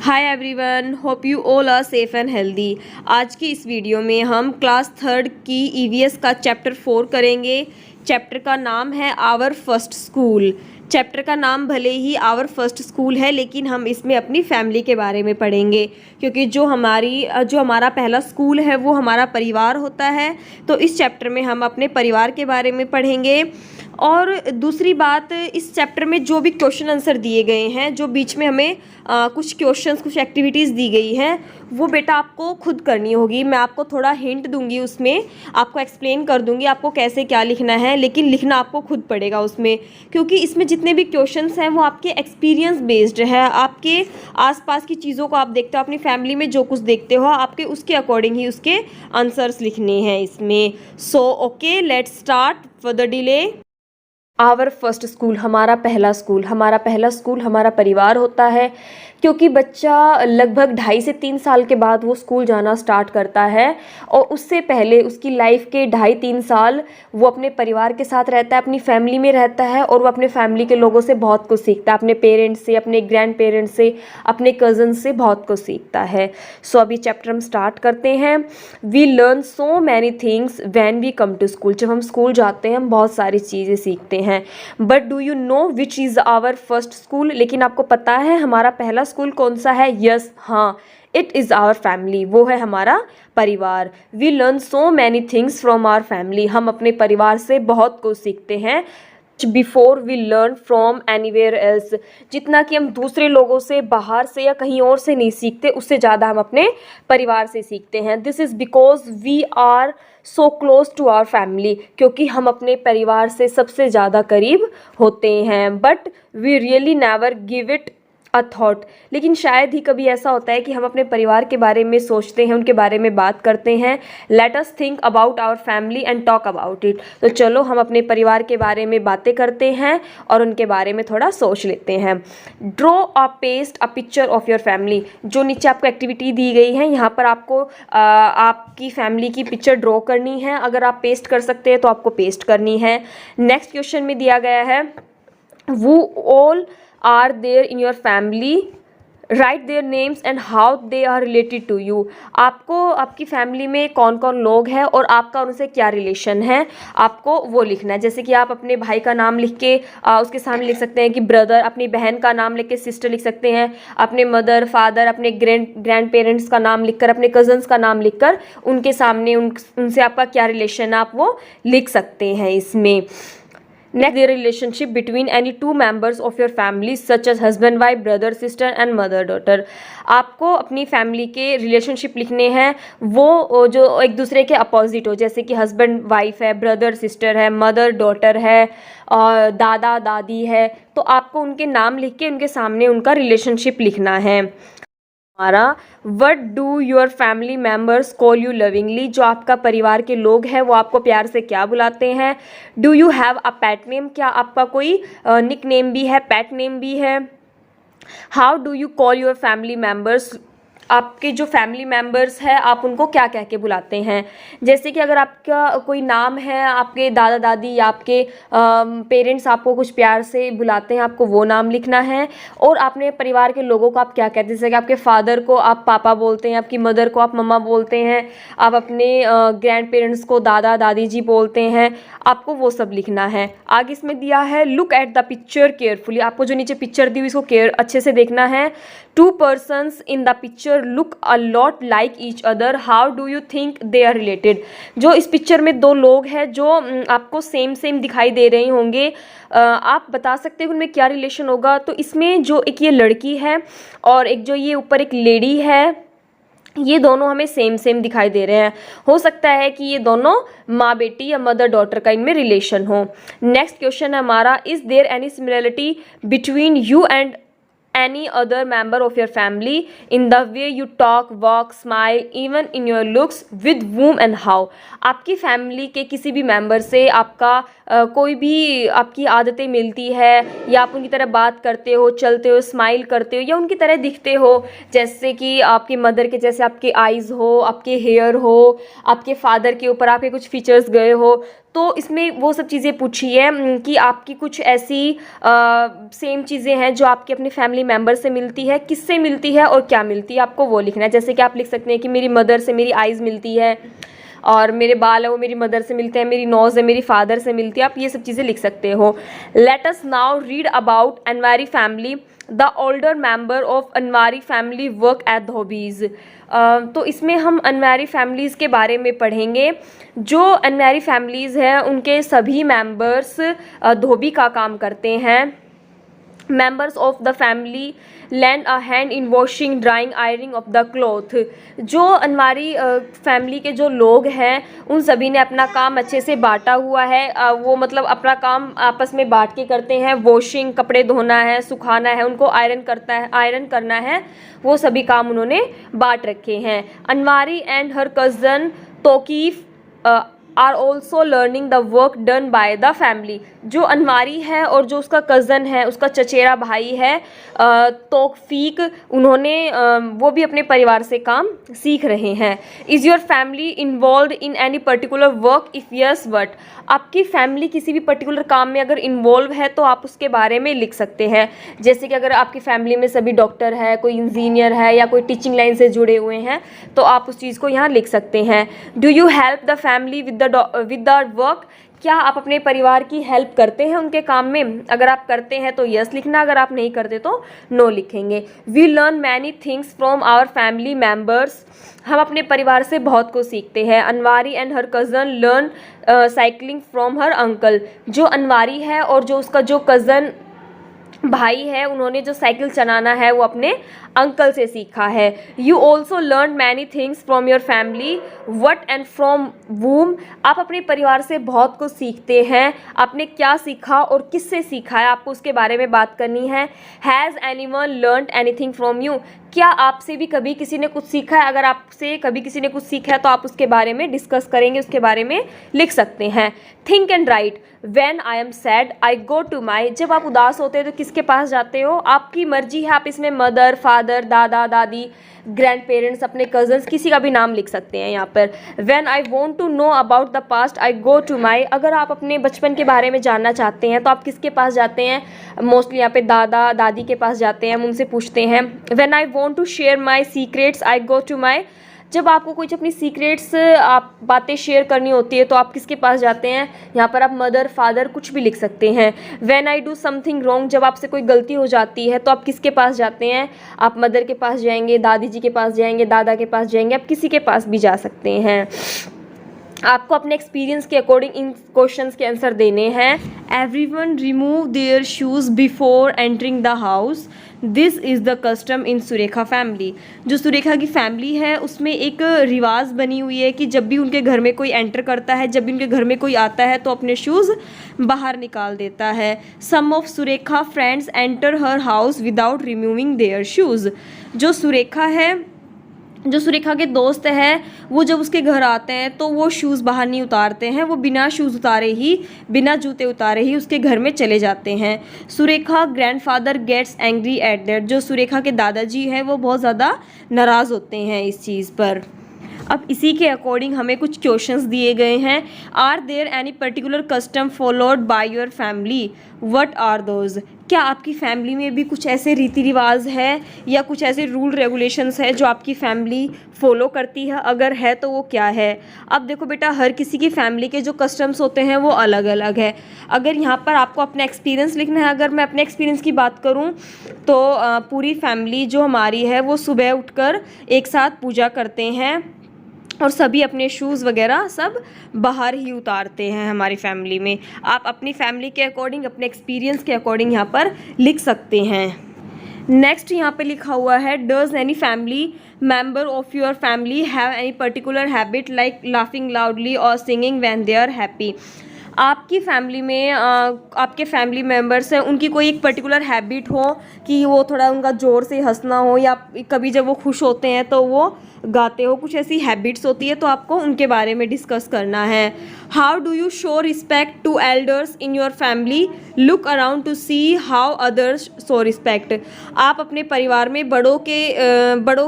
Hi everyone, hope you all are safe and healthy. आज की इस वीडियो में हम क्लास थर्ड की ईवीएस का चैप्टर 4 करेंगे। चैप्टर का नाम है आवर फर्स्ट स्कूल। चैप्टर का नाम भले ही आवर फर्स्ट स्कूल है, लेकिन हम इसमें अपनी फैमिली के बारे में पढ़ेंगे, क्योंकि जो हमारा पहला स्कूल है वो हमारा परिवार होता है। तो इस चैप्टर में हम अपने परिवार के बारे में पढ़ेंगे। और दूसरी बात, इस चैप्टर में जो भी क्वेश्चन आंसर दिए गए हैं, जो बीच में हमें कुछ क्वेश्चंस, कुछ एक्टिविटीज़ दी गई हैं, वो बेटा आपको खुद करनी होगी। मैं आपको थोड़ा हिंट दूंगी, उसमें आपको एक्सप्लेन कर दूंगी आपको कैसे क्या लिखना है, लेकिन लिखना आपको खुद पड़ेगा उसमें, क्योंकि इसमें जितने भी क्वेश्चंस हैं वो आपके एक्सपीरियंस बेस्ड है। आपके आसपास की चीज़ों को आप देखते हो, अपनी फैमिली में जो कुछ देखते हो, आपके उसके अकॉर्डिंग ही उसके आंसर्स लिखने हैं इसमें। So okay, let's start for the delay. Our first school, हमारा पहला स्कूल। हमारा पहला स्कूल हमारा परिवार होता है, क्योंकि बच्चा लगभग 2.5 से 3 साल के बाद वो स्कूल जाना स्टार्ट करता है, और उससे पहले उसकी लाइफ के 2.5-3 साल वो अपने परिवार के साथ रहता है, अपनी फैमिली में रहता है, और वो अपने फैमिली के लोगों से बहुत कुछ सीखता है, अपने पेरेंट्स से, अपने ग्रैंड पेरेंट्स से, अपने कज़न से बहुत कुछ सीखता है। सो अभी चैप्टर हम स्टार्ट करते हैं। We learn so many things when we come to school. जब हम स्कूल जाते हैं हम बहुत सारी चीज़ें सीखते हैं। But do you know which is our first school? लेकिन आपको पता है हमारा पहला स्कूल कौन सा है? यस, हाँ, इट इज़ आवर फैमिली, वो है हमारा परिवार। We learn so many things from our family. हम अपने परिवार से बहुत कुछ सीखते हैं। Before we learn from anywhere else. जितना कि हम दूसरे लोगों से, बाहर से या कहीं और से नहीं सीखते, उससे ज़्यादा हम अपने परिवार से सीखते हैं। This is because we are so close to our family, क्योंकि हम अपने परिवार से सबसे ज़्यादा करीब होते हैं। But we really never give it a thought. लेकिन शायद ही कभी ऐसा होता है कि हम अपने परिवार के बारे में सोचते हैं, उनके बारे में बात करते हैं। Let us think about our family and talk about it. तो चलो हम अपने परिवार के बारे में बातें करते हैं और उनके बारे में थोड़ा सोच लेते हैं। Draw a paste a picture of your family. जो नीचे आपको एक्टिविटी दी गई है, यहाँ पर आपको आपकी फैमिली की पिक्चर ड्रॉ करनी है। अगर आप पेस्ट कर सकते हैं तो आपको पेस्ट करनी है। नेक्स्ट क्वेश्चन में दिया गया है, वो all are there in your family, write their names and how they are related to you। आपको आपकी फैमिली में कौन कौन लोग हैं और आपका उनसे क्या रिलेशन है, आपको वो लिखना है। जैसे कि आप अपने भाई का नाम लिख के उसके सामने लिख सकते हैं कि ब्रदर, अपनी बहन का नाम लिख के सिस्टर लिख सकते हैं, अपने मदर, फादर, अपने ग्रैंड पेरेंट्स का नाम लिखकर, अपने कजन्स का नाम लिखकर उनके सामने उनसे आपका क्या रिलेशन है आप वो लिख सकते हैं इसमें। Next, the relationship between any two members of your family such as husband, wife, brother, sister and mother, daughter। आपको अपनी फैमिली के रिलेशनशिप लिखने हैं, वो जो एक दूसरे के अपोजिट हो, जैसे कि हस्बैंड वाइफ है, ब्रदर सिस्टर है, मदर डॉटर है, और दादा दादी है। तो आपको उनके नाम लिख के उनके सामने उनका रिलेशनशिप लिखना है। हमारा what do your family members call you lovingly. जो आपका परिवार के लोग हैं वो आपको प्यार से क्या बुलाते हैं। Do you have a pet name. क्या आपका कोई निक नेम भी है, पेट नेम भी है। How do you call your family members. आपके जो फैमिली मेम्बर्स हैं आप उनको क्या कह के बुलाते हैं। जैसे कि अगर आपका कोई नाम है, आपके दादा दादी या आपके पेरेंट्स आपको कुछ प्यार से बुलाते हैं, आपको वो नाम लिखना है। और अपने परिवार के लोगों को आप क्या कहते हैं, जैसे कि आपके फादर को आप पापा बोलते हैं, आपकी मदर को आप मम्मा बोलते हैं, आप अपने ग्रैंड पेरेंट्स को दादा दादी जी बोलते हैं, आपको वो सब लिखना है। आगे इसमें दिया है, look at the picture carefully. आपको जो नीचे पिक्चर दी हुई इसको अच्छे से देखना है। Two persons in the picture look a lot like each other, how do you think they are related. जो इस पिक्चर में दो लोग हैं जो आपको सेम दिखाई दे रहे होंगे, आप बता सकते हो उनमें क्या रिलेशन होगा। तो इसमें जो एक ये लड़की है और एक जो ये ऊपर एक लेडी है, ये दोनों हमें सेम दिखाई दे रहे हैं। हो सकता है कि ये दोनों माँ बेटी या मदर डॉटर का इनमें रिलेशन हो। नेक्स्ट क्वेश्चन है हमारा, is there any similarity between you and any other member of your family in the way you talk, walk, smile, even in your looks, with whom and how। आपकी family के किसी भी member से आपका कोई भी आपकी आदतें मिलती है, या आप उनकी तरह बात करते हो, चलते हो, स्माइल करते हो, या उनकी तरह दिखते हो। जैसे कि आपकी मदर के जैसे आपके आईज़ हो, आपके हेयर हो, आपके फादर के ऊपर आपके कुछ फीचर्स गए हो, तो इसमें वो सब चीज़ें पूछी है कि आपकी कुछ ऐसी सेम चीज़ें हैं जो आपकी अपने फैमिली मेम्बर से मिलती है, किससे मिलती है और क्या मिलती है, आपको वो लिखना है। जैसे कि आप लिख सकते हैं कि मेरी मदर से मेरी आइज़ मिलती है, और मेरे बाल है वो मेरी मदर से मिलते हैं, मेरी नोज़ है मेरी फादर से मिलती है। आप ये सब चीज़ें लिख सकते हो। Let us now read about Anwari family. The older member of Anwari family work at dhobi's. तो इसमें हम अनवारी फैमिलीज़ के बारे में पढ़ेंगे। जो अनवारी फैमिलीज़ हैं उनके सभी मेंबर्स धोबी का काम करते हैं। members of the family lend a hand in washing, drying, ironing of the cloth। जो अनवारी फैमिली के जो लोग हैं उन सभी ने अपना काम अच्छे से बांटा हुआ है। वो मतलब अपना काम आपस में बांट के करते हैं। वॉशिंग, कपड़े धोना है, सुखाना है, उनको आयरन करना है, वो सभी काम उन्होंने बांट रखे हैं। Anwari and her cousin Taukif are also learning the work done by the family. जो अनवारी है और जो उसका कज़न है, उसका चचेरा भाई है तौफीक, उन्होंने वो भी अपने परिवार से काम सीख रहे हैं। Is your family involve in any particular work? If yes what. आपकी फैमिली किसी भी पर्टिकुलर काम में अगर इन्वॉल्व है तो आप उसके बारे में लिख सकते हैं। जैसे कि अगर आपकी फैमिली में सभी डॉक्टर है, कोई इंजीनियर है या कोई टीचिंग लाइन से जुड़े हुए हैं तो आप उस चीज़ को यहाँ लिख सकते हैं। Do you help the family with the work? क्या आप अपने परिवार की हेल्प करते हैं उनके काम में? अगर आप करते हैं तो यस लिखना, अगर आप नहीं करते तो नो लिखेंगे। We learn many things from our family members. हम अपने परिवार से बहुत कुछ सीखते हैं। Anwari and her cousin learn cycling from her uncle. जो अनवारी है और जो उसका जो कज़न भाई है उन्होंने जो साइकिल चलाना है वो अपने अंकल से सीखा है। You also learn many things from your family. What and from whom. आप अपने परिवार से बहुत कुछ सीखते हैं। आपने क्या सीखा और किससे सीखा है, आपको उसके बारे में बात करनी है। Has anyone learned anything from you. क्या आपसे भी कभी किसी ने कुछ सीखा है? अगर आपसे कभी किसी ने कुछ सीखा है तो आप उसके बारे में डिस्कस करेंगे, उसके बारे में लिख सकते हैं। Think and write. When I am sad I go to my. जब आप उदास होते हैं तो किसके पास जाते हो? आपकी मर्जी है, आप इसमें मदर, फादर, दादा, दादी, ग्रैंड पेरेंट्स, अपने कजन्स, किसी का भी नाम लिख सकते हैं यहाँ पर। When I want to know about the past I go to my. अगर आप अपने बचपन के बारे में जानना चाहते हैं तो आप किसके पास जाते हैं? मोस्टली यहाँ पे दादा दादी के पास जाते हैं, हम उनसे पूछते हैं। When I want to share my secrets I go to my. जब आपको कुछ अपनी सीक्रेट्स आप बातें शेयर करनी होती है तो आप किसके पास जाते हैं? यहाँ पर आप मदर, फादर कुछ भी लिख सकते हैं। When I do something wrong. जब आपसे कोई गलती हो जाती है तो आप किसके पास जाते हैं? आप मदर के पास जाएंगे, दादी जी के पास जाएंगे, दादा के पास जाएंगे, आप किसी के पास भी जा सकते हैं। आपको अपने एक्सपीरियंस के अकॉर्डिंग इन क्वेश्चंस के आंसर देने हैं। Everyone remove their shoes before entering the house. This is the custom in Surekha family. जो सुरेखा की फैमिली है उसमें एक रिवाज बनी हुई है कि जब भी उनके घर में कोई एंटर करता है, जब भी उनके घर में कोई आता है तो अपने शूज़ बाहर निकाल देता है। Some of Surekha friends enter her house without removing their shoes. जो सुरेखा के दोस्त हैं वो जब उसके घर आते हैं तो वो शूज़ बाहर नहीं उतारते हैं, वो बिना शूज़ उतारे ही, बिना जूते उतारे ही उसके घर में चले जाते हैं। Surekha grandfather gets angry at that. जो सुरेखा के दादाजी हैं वो बहुत ज़्यादा नाराज़ होते हैं इस चीज़ पर। अब इसी के अकॉर्डिंग हमें कुछ क्वेश्चंस दिए गए हैं। Are there any particular custom followed by your family? What are those? क्या आपकी फैमिली में भी कुछ ऐसे रीति रिवाज है या कुछ ऐसे रूल रेगुलेशंस है जो आपकी फैमिली फॉलो करती है? अगर है तो वो क्या है? अब देखो बेटा, हर किसी की फैमिली के जो कस्टम्स होते हैं वो अलग अलग है। अगर यहाँ पर आपको अपना एक्सपीरियंस लिखना है, अगर मैं अपने एक्सपीरियंस की बात करूँ तो पूरी फैमिली जो हमारी है वो सुबह उठकर एक साथ पूजा करते हैं और सभी अपने शूज़ वगैरह सब बाहर ही उतारते हैं हमारी फैमिली में। आप अपनी फैमिली के अकॉर्डिंग, अपने एक्सपीरियंस के अकॉर्डिंग यहाँ पर लिख सकते हैं। नेक्स्ट यहाँ पे लिखा हुआ है, does any family member of your family have any particular habit like laughing loudly और singing when they are happy? आपकी फैमिली में आपके फैमिली मेम्बर्स हैं, उनकी कोई एक पर्टिकुलर हैबिट हो कि वो थोड़ा उनका ज़ोर से हंसना हो, या कभी जब वो खुश होते हैं तो वो गाते हो, कुछ ऐसी हैबिट्स होती है तो आपको उनके बारे में डिस्कस करना है। How do you show respect to elders in your family, look around to see how others show respect. आप अपने परिवार में बड़ों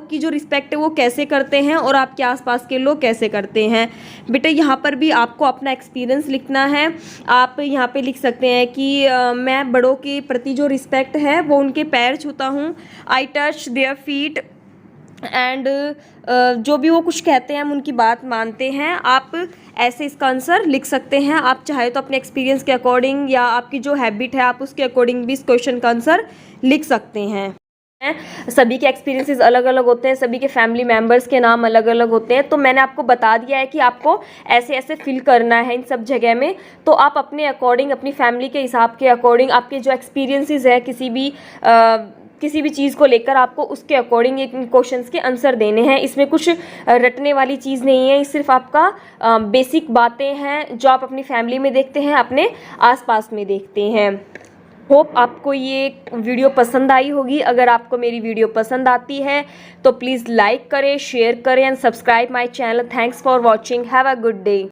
की जो रिस्पेक्ट है वो कैसे करते हैं और आपके आसपास के लोग कैसे करते हैं। बेटा यहाँ पर भी आपको अपना एक्सपीरियंस लिखना है। आप यहाँ पे लिख सकते हैं कि मैं बड़ों के प्रति जो रिस्पेक्ट है वो उनके पैर छूता हूँ, I touch their feet and जो भी वो कुछ कहते हैं हम उनकी बात मानते हैं। आप ऐसे इसका आंसर लिख सकते हैं। आप चाहे तो अपने एक्सपीरियंस के अकॉर्डिंग या आपकी जो हैबिट है आप उसके अकॉर्डिंग भी इस क्वेश्चन का आंसर लिख सकते हैं। सभी के एक्सपीरियंसेस अलग अलग होते हैं, सभी के फैमिली मेम्बर्स के नाम अलग अलग होते हैं, तो मैंने आपको बता दिया है कि आपको ऐसे ऐसे फिल करना है इन सब जगह में। तो आप अपने अकॉर्डिंग, अपनी फैमिली के हिसाब के अकॉर्डिंग, आपके जो एक्सपीरियंसेस है किसी भी चीज़ को लेकर आपको उसके अकॉर्डिंग इन क्वेश्चंस के आंसर देने हैं। इसमें कुछ रटने वाली चीज़ नहीं है, सिर्फ आपका बेसिक बातें हैं जो आप अपनी फैमिली में देखते हैं, अपने आसपास में देखते हैं। होप आपको ये वीडियो पसंद आई होगी। अगर आपको मेरी वीडियो पसंद आती है तो प्लीज़ लाइक करें, शेयर करें and subscribe my channel. Thanks for watching. Have a good day.